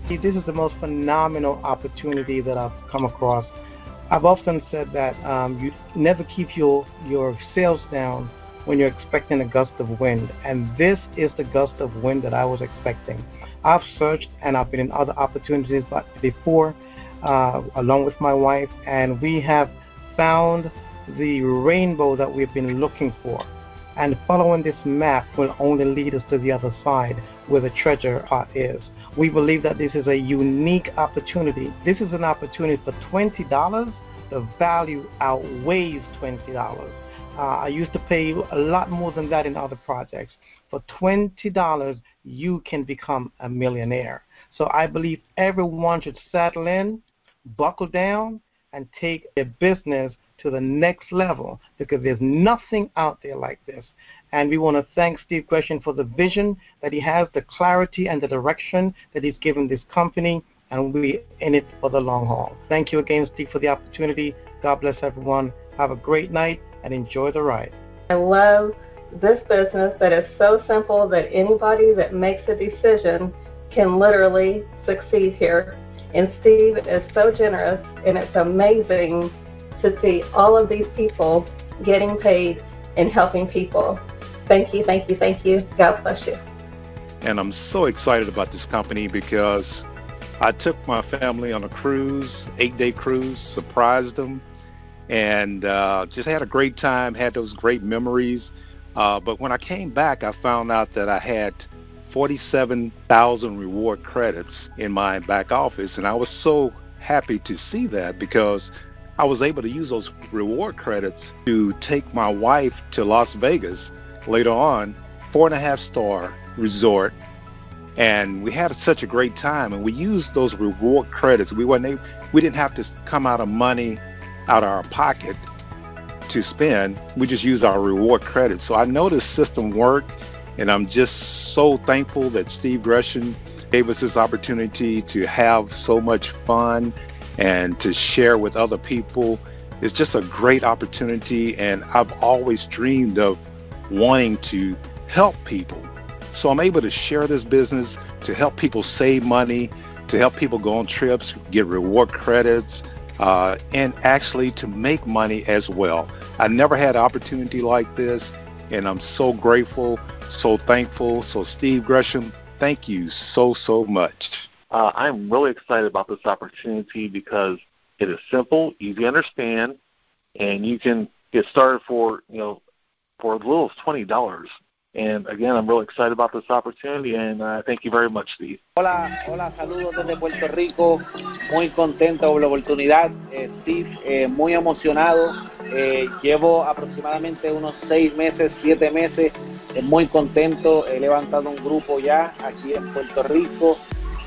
This is the most phenomenal opportunity that I've come across. I've often said that you never keep your sails down when you're expecting a gust of wind, and this is the gust of wind that I was expecting. I've searched and I've been in other opportunities before, along with my wife, and we have found the rainbow that we've been looking for. And following this map will only lead us to the other side where the treasure part is. We believe that this is a unique opportunity. This is an opportunity for $20. The value outweighs $20. I used to pay a lot more than that in other projects. For $20, you can become a millionaire. So I believe everyone should settle in, buckle down, and take their business to the next level, because there's nothing out there like this. And we want to thank Steve Gresham for the vision that he has, the clarity and the direction that he's given this company, and we're in it for the long haul. Thank you again, Steve, for the opportunity. God bless everyone. Have a great night and enjoy the ride. I love this business that is so simple that anybody that makes a decision can literally succeed here. And Steve is so generous, and it's amazing to see all of these people getting paid and helping people. Thank you, thank you, thank you. God bless you. And I'm so excited about this company because I took my family on a cruise, 8-day cruise, surprised them, and just had a great time, had those great memories. But when I came back, I found out that I had 47,000 reward credits in my back office, and I was so happy to see that because I was able to use those reward credits to take my wife to Las Vegas later on, 4.5-star resort, and we had such a great time. And we used those reward credits. We didn't have to come out of money out of our pocket to spend. We just used our reward credits. So I know this system worked, and I'm just so thankful that Steve Gresham gave us this opportunity to have so much fun and to share with other people. It's just a great opportunity, and I've always dreamed of wanting to help people. So I'm able to share this business to help people save money, to help people go on trips, get reward credits, and actually to make money as well. I never had an opportunity like this, and I'm so grateful, so thankful. So Steve Gresham, thank you so, so much. I'm really excited about this opportunity because it is simple, easy to understand, and you can get started for as little as $20. And again, I'm really excited about this opportunity, and thank you very much, Steve. Hola, saludos desde Puerto Rico. Muy contento por la oportunidad, Steve, muy emocionado. Llevo aproximadamente unos 6 meses, 7 meses, muy contento. He levantado un grupo ya aquí en Puerto Rico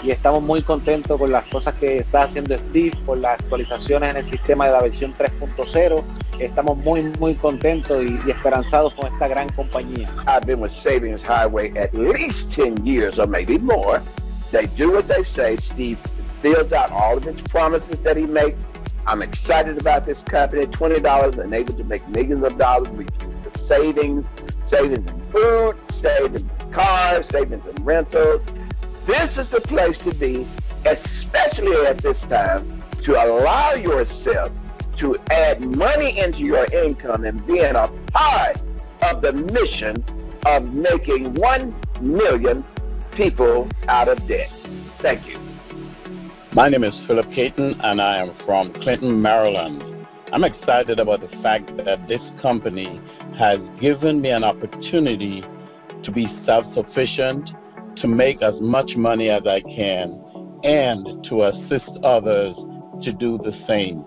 y estamos muy contentos con las cosas que está haciendo Steve, por las actualizaciones en el sistema de la versión 3.0. Estamos muy contentos y esperanzados con esta gran compañía. I've been with Savings Highway at least 10 years or maybe more. They do what they say. Steve fills out all of his promises that he makes. I'm excited about this company. $20 and able to make millions of dollars. We use the savings in food, savings in cars, savings in rentals. This is the place to be, especially at this time, to allow yourself to add money into your income and being a part of the mission of making 1 million people out of debt. Thank you. My name is Philip Caton, and I am from Clinton, Maryland. I'm excited about the fact that this company has given me an opportunity to be self-sufficient, to make as much money as I can, and to assist others to do the same.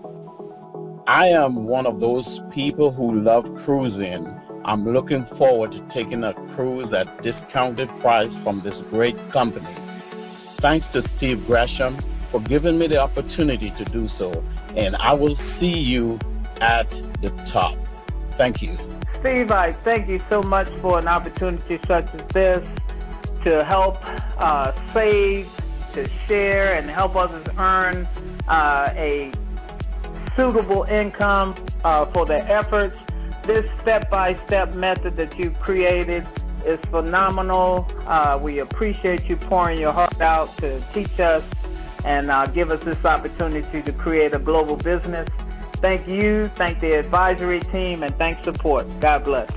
I am one of those people who love cruising. I'm looking forward to taking a cruise at discounted price from this great company. Thanks to Steve Gresham for giving me the opportunity to do so, and I will see you at the top. Thank you. Steve, I thank you so much for an opportunity such as this to help save, to share, and help others earn a suitable income for their efforts. This step-by-step method that you've created is phenomenal. We appreciate you pouring your heart out to teach us and give us this opportunity to create a global business. Thank you, thank the advisory team, and thank support. God bless.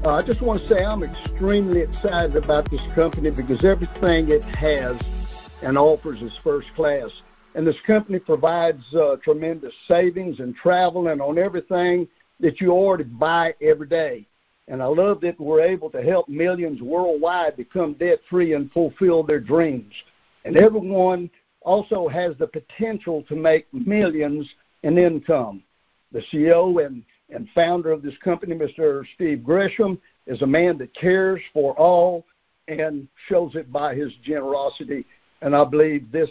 I just want to say I'm extremely excited about this company because everything it has and offers is first class. And this company provides tremendous savings and travel and on everything that you already buy every day. And I love that we're able to help millions worldwide become debt-free and fulfill their dreams. And everyone also has the potential to make millions in income. The CEO and founder of this company, Mr. Steve Gresham, is a man that cares for all and shows it by his generosity. And I believe this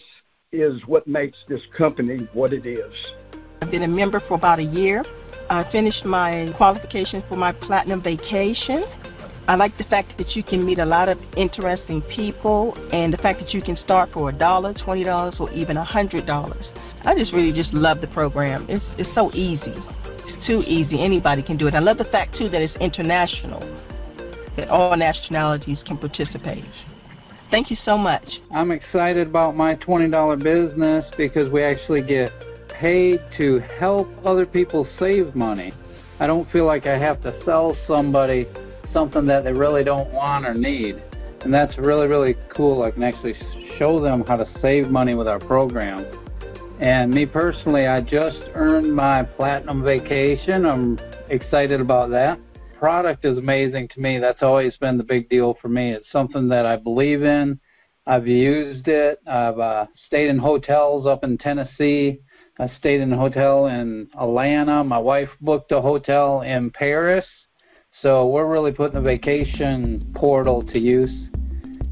is what makes this company what it is. I've been a member for about a year. I finished my qualification for my Platinum Vacation. I like the fact that you can meet a lot of interesting people and the fact that you can start for $1, $20, or even $100. I just love the program. It's so easy. It's too easy. Anybody can do it. I love the fact, too, that it's international, that all nationalities can participate. Thank you so much. I'm excited about my $20 business because we actually get paid to help other people save money. I don't feel like I have to sell somebody something that they really don't want or need. And that's really, really cool. I can actually show them how to save money with our program. And me personally, I just earned my Platinum Vacation. I'm excited about that. Product is amazing to me. That's always been the big deal for me. It's something that I believe in. I've used it. I've stayed in hotels up in Tennessee. I stayed in a hotel in Atlanta. My wife booked a hotel in Paris. So we're really putting the vacation portal to use.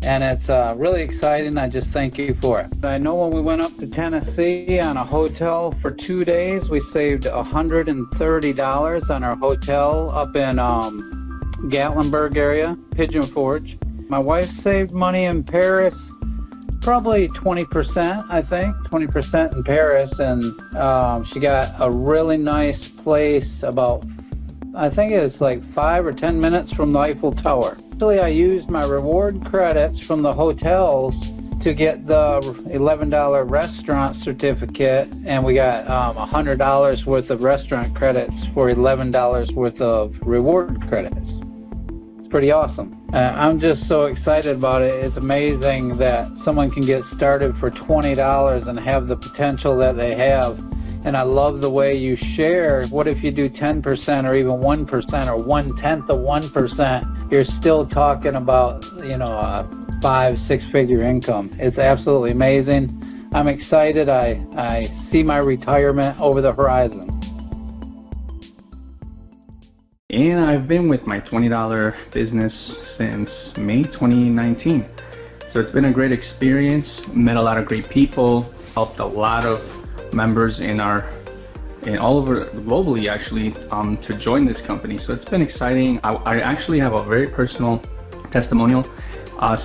And it's really exciting. I just thank you for it. I know when we went up to Tennessee on a hotel for 2 days, we saved $130 on our hotel up in Gatlinburg area, Pigeon Forge. My wife saved money in Paris, probably 20%, I think, 20% in Paris. And she got a really nice place about, I think it's like 5 or 10 minutes from the Eiffel Tower. Actually, I used my reward credits from the hotels to get the $11 restaurant certificate, and we got $100 worth of restaurant credits for $11 worth of reward credits. It's pretty awesome. I'm just so excited about it. It's amazing that someone can get started for $20 and have the potential that they have. And I love the way you share. What if you do 10% or even 1% or 1/10 of 1%? You're still talking about, a 5-6 figure income. It's absolutely amazing. I'm excited. I see my retirement over the horizon. And I've been with my $20 business since May 2019. So it's been a great experience. Met a lot of great people. Helped a lot of members in all over globally actually to join this company. So it's been exciting. I actually have a very personal testimonial.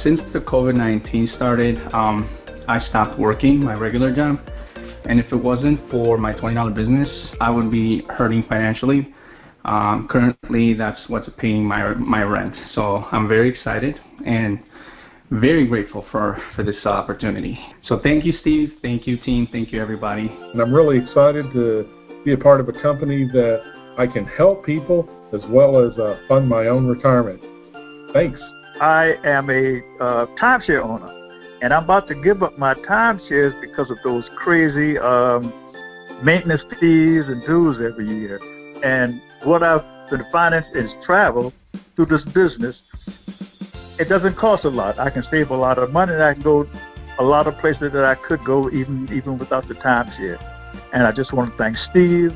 Since the COVID-19 started, I stopped working my regular job, and if it wasn't for my $20 business, I would be hurting financially. Currently, that's what's paying my rent. So I'm very excited and very grateful for this opportunity. So thank you, Steve. Thank you, team. Thank you, everybody. And I'm really excited to be a part of a company that I can help people as well as fund my own retirement. Thanks. I am a timeshare owner, and I'm about to give up my timeshares because of those crazy maintenance fees and dues every year. And what I've been financing is travel through this business. It doesn't cost a lot. I can save a lot of money, and I can go a lot of places that I could go even without the timeshare. And I just want to thank Steve,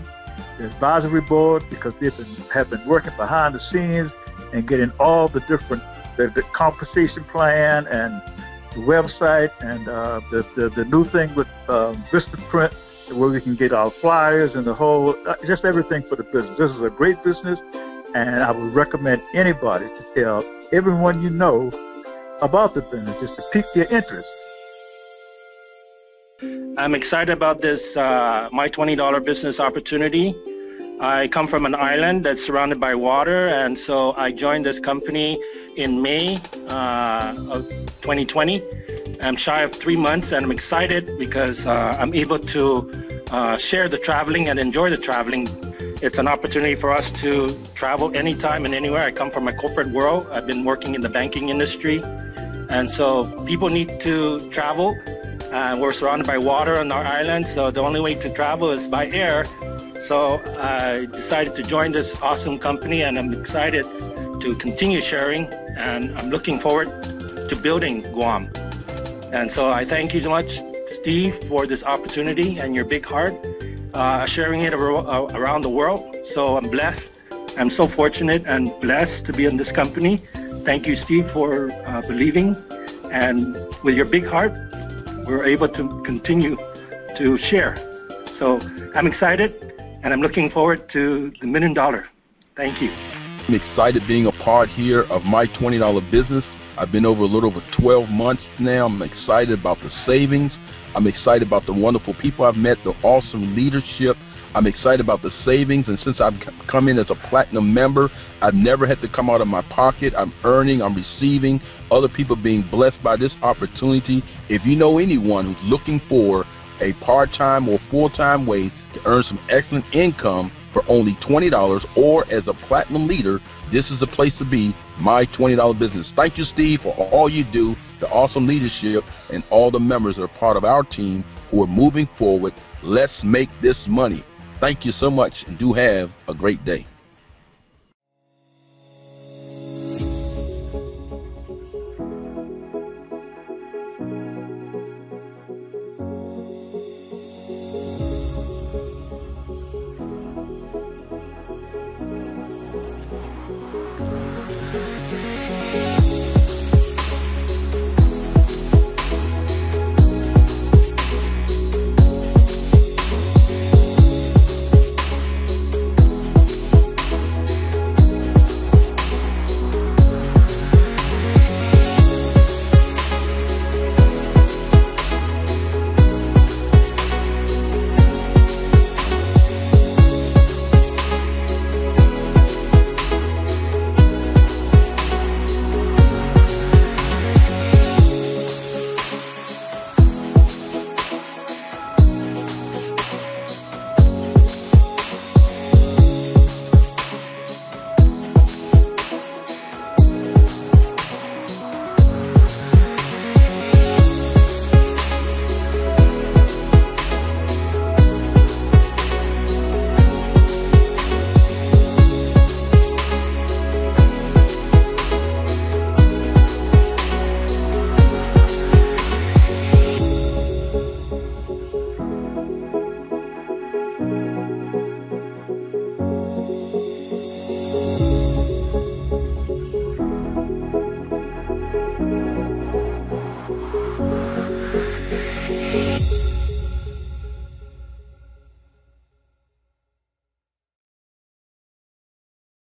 the advisory board, because they have been working behind the scenes and getting all the different the compensation plan and the website and the new thing with Vistaprint, where we can get our flyers and the whole just everything for the business. This is a great business, and I would recommend anybody to tell everyone you know about the business, just to pique their interest. I'm excited about this my $20 business opportunity. I come from an island that's surrounded by water, and so I joined this company in May of 2020. I'm shy of 3 months, and I'm excited because I'm able to share the traveling and enjoy the traveling. It's an opportunity for us to travel anytime and anywhere. I come from a corporate world. I've been working in the banking industry, and so people need to travel. We're surrounded by water on our island, so the only way to travel is by air. So I decided to join this awesome company, and I'm excited to continue sharing, and I'm looking forward to building Guam. And so I thank you so much, Steve, for this opportunity and your big heart, sharing it around the world. So I'm blessed. I'm so fortunate and blessed to be in this company. Thank you, Steve, for believing. And with your big heart, we're able to continue to share. So I'm excited, and I'm looking forward to the $1 million. Thank you. I'm excited being a part here of my $20 business. I've been over a little over 12 months now. I'm excited about the savings. I'm excited about the wonderful people I've met, the awesome leadership. I'm excited about the savings, and since I've come in as a platinum member, I've never had to come out of my pocket. I'm earning, I'm receiving, other people being blessed by this opportunity. If you know anyone who's looking for a part-time or full-time way to earn some excellent income for only $20 or as a platinum leader, this is the place to be, my $20 business. Thank you, Steve, for all you do, the awesome leadership, and all the members that are part of our team who are moving forward. Let's make this money. Thank you so much, and do have a great day. Thank you.